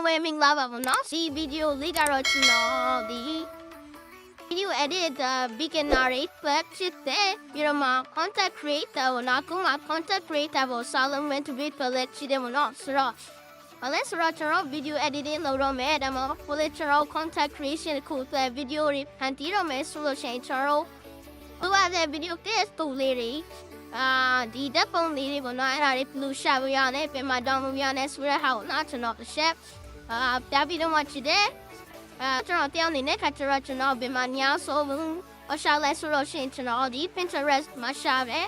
လုံးပဲမင်္ဂလာပါပါနော်ဒီဗီဒီယိုလေးကတော့ကျွန်တော်ဒီ video edit beginner rate ဖြစ်တဲ့ပြီးတော့မှ content creator ကိုနောက်ဆုံးမှာ content creator ကိုစာလုံးဝင် to be palette ရှိတယ်မနော်ဆိုတော့အဲ့ဆိုတော့ကျွန်တော် video editing လုပ်တော့မယ်ဒါမှမဟုတ် ကျွန်တော် content creation ကိုအတွက် video တွေဖန်တီးတော့မယ်ဆိုလို့ရှိရင်ကျွန်တော်ဘဝတဲ့ video test တူလေးတွေဒီဓာတ်ပုံလေးတွေပေါ့နော်အဲ့ဒါလေး blue ရှာပြရတယ်ပြင်မှာ download ရနေဆိုရဟာကိုနောက်ကျွန်တော် share ပြပြီးတော့မှချစ်တယ်ကျွန်တော်တောင်းနေတဲ့ခါကျတော့ကျွန်တော်ပြင်မှာညာဆိုဘူးအရှာလဲဆိုလို့ရှိရင်ကျွန်တော်ဒီ Pinterest မှာရှာတယ်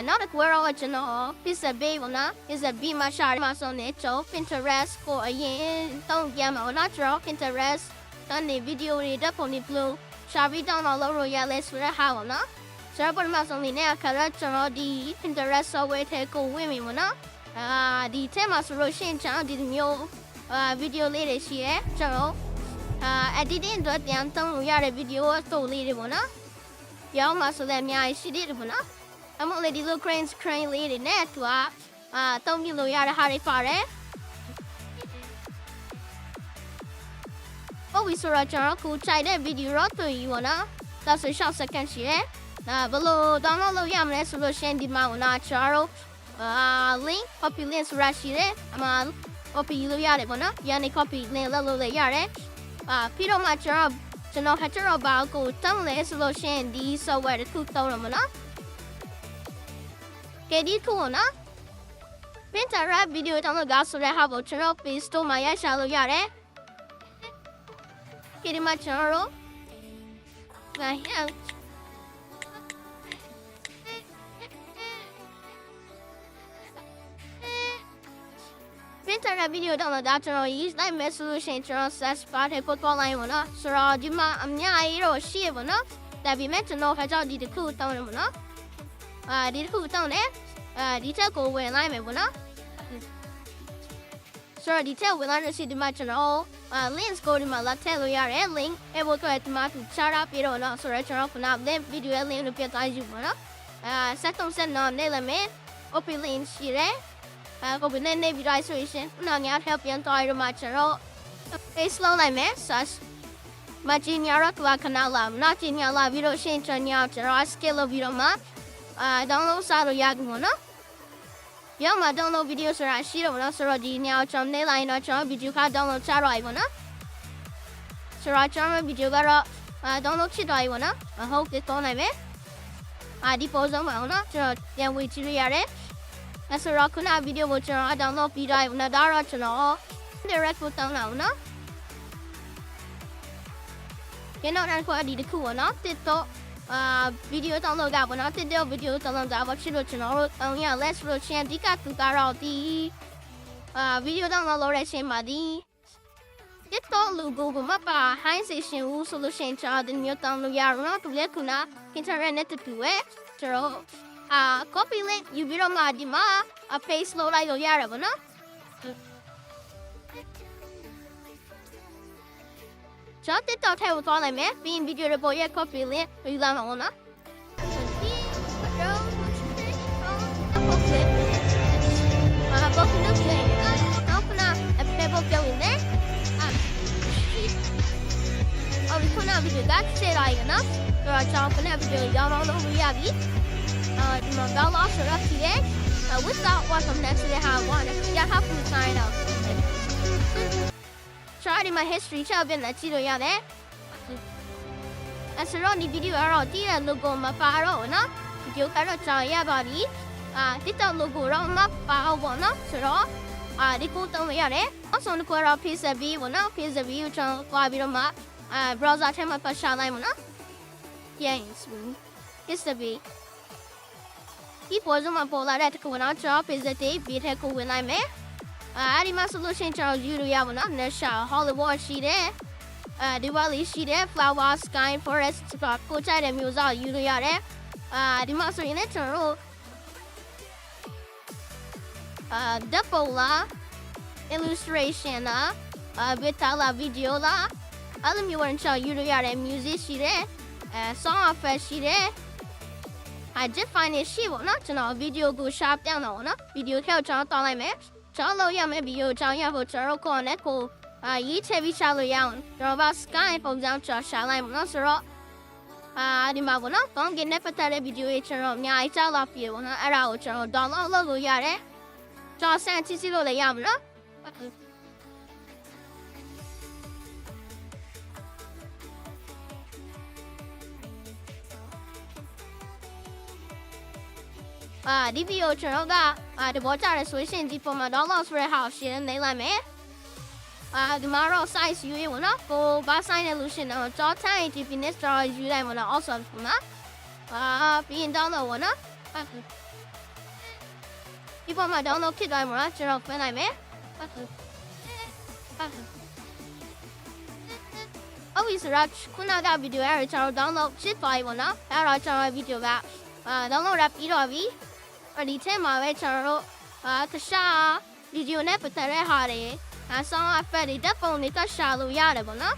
နောက်တစ်ခုကတော့ကျွန်တော် pizza bay ပေါ့နော် pizza bay မှာရှာမှာဆိုနေကျွန်တော် Pinterest ကိုအရင်တောင်းပြန်မှာပေါ့နော်ကျွန်တော် Pinterest တန်းနေ video တွေဓာတ်ပုံတွေ blue ရှာပြီးတောင်းတော့လုပ်လို့ရလဲဆိုရဟာပေါ့နော်ကျွန်တော်ပထမဆုံးနေတဲ့အခါကျကျွန်တော်ဒီ Pinterest software ထဲကိုဝင်ပြီပေါ့နော်ဒီထဲမှာဆိုလို့ရှိရင်ကျွန်တော်ဒီမျိုး video လေးတွေရှိရဲကျွန်တော်editing အတွက်ပြန်သုံးလို့ရတဲ့ video တိုလေးတွေပေါ့နော်ပြောင်းမှာဆိုလည်းအများကြီးရှိသေးတယ်ပေါ့နော်အမလေးဒီလို crane လေးတွေနဲ့သူကသုံးပြလို့ရတဲ့ဟာတွေပါတယ်ဟုတ်ပြီဆိုတော့ကျွန်တော်ခုချိန်တဲ့ video တော့တွေ့ယူပါနော်ဒါဆို6 second ရှိရဲဘယ်လို download လုပ်ရမလဲဆိုလို့ရှိရင်ဒီမှာကျွန်တော်link copy link ဆိုတာရှိတယ်အမှ copy လုပ်ရတယ်ပေါ့နော်ရန်နေ copy link လုပ်လို့ရတယ်ပြီးတော့မှကျွန်တော်ခက်တော့ဘာကိုတောင်းလဲဆိုလို့ရှိရင်ဒီ software တစ်ခုတောင်းရမှာနော်ကဲဒီခုနော် Pinterest video တောင်းလို့ကဆိုတဲ့ဟာကိုကျွန်တော် Play Store မှာရရှာလို့ရတယ်ကဲဒီမှာကျွန်တော်တို့Pinterest video တောင်းတော့ကျွန်တော် use လိုက်မယ်ဆိုလို့ရှိရင်ကျွန်တော် search bar ထဲပို့သွားလိုက်ပါတော့ဆိုတော့ဒီမှာအများကြီးတော့ရှိရပါတော့ဒါပေမဲ့ကျွန်တော်ခါကြောက်ဒီတစ်ခုတောင်းရမှာနော်ဒီတစ်ခုတောင်းတယ်ဒီချက်ကိုဝင်လိုက်မယ်ပေါ့နော်ဆိုတော့ဒီချက်ဝင်လိုက်လို့ရှိရင်ဒီမှာကျွန်တော် links ကိုဒီမှာလာထည့်လို့ရတယ် link အဲ့ဘက်ကဒီမှာသူချတာပြီးတော့နော်ဆိုတော့ကျွန်တော်ခုန link video link လို့ပြသွားယူပါနော်ဆက်နေလည်းမယ် open link ရှိတယ်ကိုဘယ်နဲ့နေပြီးတော့ဆိုရင်နောက်ညထပ်ပြန်သွားရမှာကျွန်တော် face လုံးလိုက်မယ် search မကျင်းရတော့ခဏလာနောက်ကျင်းရလာပြီးတော့ရှင်းကျွန်တော် skill လို့ပြီးတော့မှ download စာလို့ရပြီပေါ့နော်ရောက်မှာ download video ဆိုတာရှိတော့မလားဆိုတော့ဒီညကျွန်တော်နေလိုက်တော့ကျွန်တော် video က download ချတော့ပြီပေါ့နော်ဆိုတော့ကျွန်တော် video ကတော့ download ဖြစ်သွားပြီပေါ့နော်ဟုတ်ကဲ့တော့နိုင်မယ်ဒီပုံစံမှာနော်ကျွန်တော်ပြန်ဝေကြည့်ရရတယ်ဆိုတော့ခုန video ကိုကျွန်တော် download ပြီးတော့နော်ဒါတော့ကျွန်တော် direct ကိုတောင်းလာအောင်နော်ကျွန်တော်အဲ့ဒီတစ်ခုပေါ့နော် TikTok video တောင်းလို့ကပေါ့နော် TikTok video တောင်းလို့ဒါဘာဖြစ်လို့ကျွန်တော်တို့တောင်းရလဲဆိုလို့ချင်းဒီကတူကတော့ဒီvideo တောင်းလို့ရချင်းပါဒီ TikTok logo ကိုမပါ high session ဦးဆိုလို့ချင်းကျွန်တော်ဒီမျိုးတောင်းလို့ရတော့နော်သူလည်းခုန internet နဲ့တူပဲကျွန်တော်copy link ယူပြီးတော့မှဒီမှာ paste လုပ်လိုက်လို့ရတယ်ပေါ့နော်ကျွန်တော် TikTok ထဲကိုသွားလိုက်မယ်ပြီးရင် video တွေပေါ်ရဲ့ copy link ယူလာမှာပေါ့နော်ဘောကလို့ပြန်တော့ခဏအပေပေါ်ပြောင်းနေဒီခုန video ကဆက်လိုက်ရနော်ဆိုတော့ကျွန်တော်ခုန video ရောင်းတော့လုပ်လို့ရပြီဒီမှာ download ဆိုတော့ဒီလေ without what from next to the how one you have to sign out try my history ချပြန်လာကြည့်လို့ရတယ်ဆိုတော့ဒီ video ကတော့ဒီ logo မပါတော့နော် video ကတော့ကြာရပါပြီTikTok logo တော့မပါဘူးနော်ဆိုတော့ဒီကိုတုံးရတယ်အဆုံးတစ်ခုကတော့ pizza bay ပေါ့နော် pizza bay ကိုကျွန်တော်သွားပြီးတော့မှbrowser ထဲမှာပတ်ရှာလိုက်ပါနော် yes pizza bay ဒီပေါ်စမှာပေါ်လာတဲ့တခုကတော့ကျွန်တော် pizza bay ဘေးထဲကိုဝင်လိုက်မယ်ဒီမှာ solution ကျွန်တော်ယူလို့ရပါတော့ National Hollywood ရှိတယ်ဒီဝါလီရှိတယ် flower sky forest ကိုကြိုက်တဲ့မျိုးစားယူလို့ရတယ်ဒီမှာဆိုရင်လည်းကျွန်တော်တို့double la illustration la beta la video la အဲ့လိုမျိုးဝင်ချယူလို့ရတယ် music ရှိတယ်song effect ရှိတယ်define ရှိပေါ့နော်ကျွန်တော် video ကို sharp ပြောင်းတော့နော် video ထဲကိုကျွန်တော်တောင်းလိုက်မယ် ကျွန်တော်ရမယ့်ဗီဒီယိုကြောင်းရဖို့ကျွန်တော်ကိုနဲ့ကိုရေးချပြီးရှာလို့ရအောင်ကျွန်တော်က sky ပုံစံကျွန်တော်ရှာလိုက်မှာနော်ဆိုတော့ဒီမှာပေါ့နော်ကောင်းကင်နဲ့ပတ်သက်တဲ့ဗီဒီယိုတွေကျွန်တော်အများကြီးကြောက်လာပြီပေါ့နော်အဲ့ဒါကိုကျွန်တော် download လုပ်လို့ရတယ်ကျွန်တော်ဆန်ချစ်လို့လည်းရမှာနော်ဒီဗီဒီယိုကျွန်တော်ကတဘောကြရဲဆိုရှင်ဒီပုံမှာ download ဆိုတဲ့ဟာကိုရှင်းနေလိုက်မယ်ဒီမှာတော့ size ယူရပါတော့ကိုဘာ size နဲ့လို့ရှင်တော့ကြောင်းတိုင်းဒီ finish တော့ယူလိုက်မလား awesome မှာပြီးရင် download ပါနော်ဒီပုံမှာ download ဖြစ်သွားမှာကျွန်တော်ဖွင့်လိုက်မယ်အော်ဒီစရခုနကဗီဒီယိုရကျွန်တော် download ဖြစ်သွားပြီပေါ့နော်အဲ့တော့ကျွန်တော်ဗီဒီယိုကdownload ရပြီးတော့ပြီဒီထဲမှာပဲကျွန်တော်တို့တခြားဗီဒီယိုနဲ့ပတ်သက်တဲ့ဟာတွေsound effect တွေတက်ပုံတွေတက်ရှာလို့ရတယ်ပေါ့နော်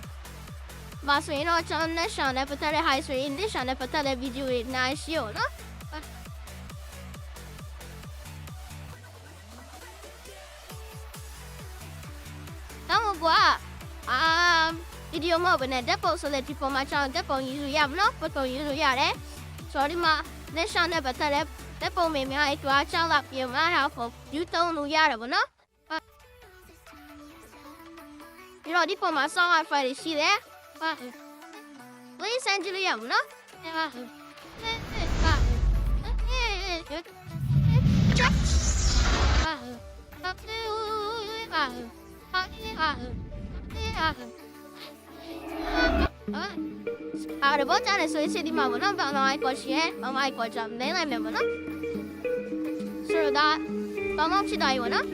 ။ဆိုရင်တော့ကျွန်တော်နဲ့ရှာနဲ့ပတ်သက်တဲ့ high ဆိုရင်နဲ့ရှာနဲ့ပတ်သက်တဲ့ဗီဒီယိုတွေနိုင်ရှိရောနော်။တော့ကွာဗီဒီယိုမှာဘယ်နဲ့တက်ပုံဆိုလဲဒီပုံမှာကျွန်တော်တက်ပုံယူလို့ရမလို့ပတ်ပုံယူလို့ရတယ်။ sorry မှာနဲ့ရှာနဲ့ပတ်သက်တဲ့တက်ပုံတွေများအဲ့တွားချလာပြင်မှာတော့ယူသုံးလို့ရတယ်ပေါ့နော်။ဒီတော့ဒီပုံမှာ sound effect တွေရှိတယ်။ please send ကြည့်လို့ရမလား။ဘောကြတယ်ဆိုရင်ဒီမှာမနော်ဘာမှကိုရှိရဲ့ဘာမှကိုကြမ်းနေလိုက်မယ်မနော်ဆိုတော့ဘာမှဖြစ်တယ်ဘောနော်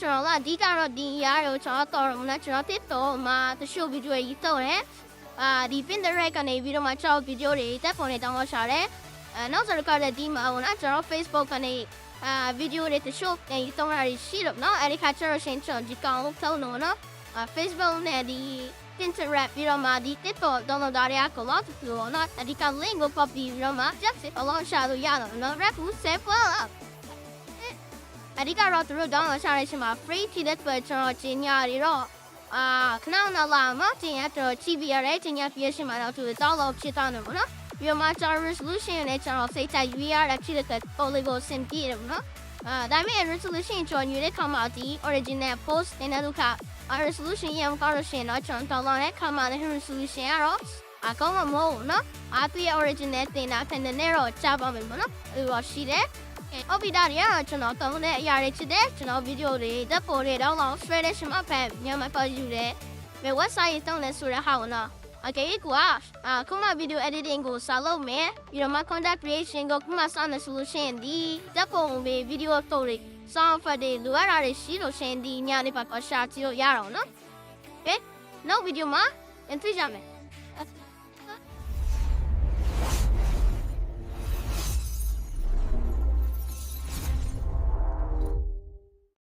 ကျွန်တော်ကအဓိကတော့ဒီအရာကိုကျွန်တော်တော်မလားကျွန်တော်တစ်တော့မှတချို့ဗီဒီယိုကြီးတော့တယ်ဒီ Pinterest ကနေပြီးတော့မှကျွန်တော်ဗီဒီယိုတွေတက်ပုံတွေတောင်းလို့ရှာတယ်နောက်ဆိုတော့ဒီမှာပေါ့နော်ကျွန်တော် Facebook ကနေဗီဒီယိုတွေတချို့ပြန်တောင်းရရှိတော့နော်အဲ့ဒီခါကျတော့ရှင်ကျွန်တော်ဒီကောင်သုံးလို့နော်Facebook နဲ့ဒီ Pinterest ပြီးတော့မှဒီ TikTok တောင်းလို့ဒါတွေကကောလို့တူနော်အဲ့ဒီက link ကို copy ပြီးတော့မှ just အလုံးရှာလို့ရတော့နော် rap ကို save လုပ်အဓိကတော့သူတို့ download ရှာရရှင်မှာ free ဖြစ်တဲ့အတွက်ကျွန်တော်ကျင်းညာတွေတော့ခဏလာမှကျင်းရတော့ကြည့်ပြရတယ်ကျင်းညာပြရှင်မှာတော့သူ download ဖြစ်သွားတယ်ပေါ့နော်ပြီးတော့မှကျွန်တော် resolution နဲ့ကျွန်တော်စိတ်ချယူရတာဖြစ်တဲ့အတွက် polygon ဆင်ပြည့်တယ်ပေါ့နော်ဒါပေမဲ့ resolution ကျွန်တော်ယူတဲ့ခါမှာဒီ original post နဲ့တော့resolution ရအောင်ကောက်လို့ရှင်တော့ကျွန်တော် download တဲ့ခါမှာလည်း resolution ကတော့ကောင်းမှာမဟုတ်ဘူးနော်သူရဲ့ original တင်တာခဏနဲ့တော့ကြားပါမယ်ပေါ့နော်အဲ့လိုရှိတယ်ဟုတ်ပြီဒါတွေကတော့ကျွန်တော်တောင်းတဲ့အရာတွေဖြစ်တယ်ကျွန်တော်ဗီဒီယိုတွေတက်ပေါ်တွေတော့လောက် share တဲ့ရှင်မှာဖက်မြန်မာပေါ်ယူတယ်ဘယ် website တောင်းလဲဆိုတဲ့ဟာကနော် okay ကွာခုမှ video editing ကိုစလုပ်မယ်ပြီးတော့မှ content creation ကိုခုမှစနေဆိုလို့ရှိရင်ဒီတက်ပေါ်တွေ video တို့တွေ sound effect တွေလိုအပ်တာတွေရှိလို့ရှိရင်ဒီညနေပါ share ကြည့်လို့ရအောင်နော် okay နောက် video မှာပြန်တွေ့ကြမယ်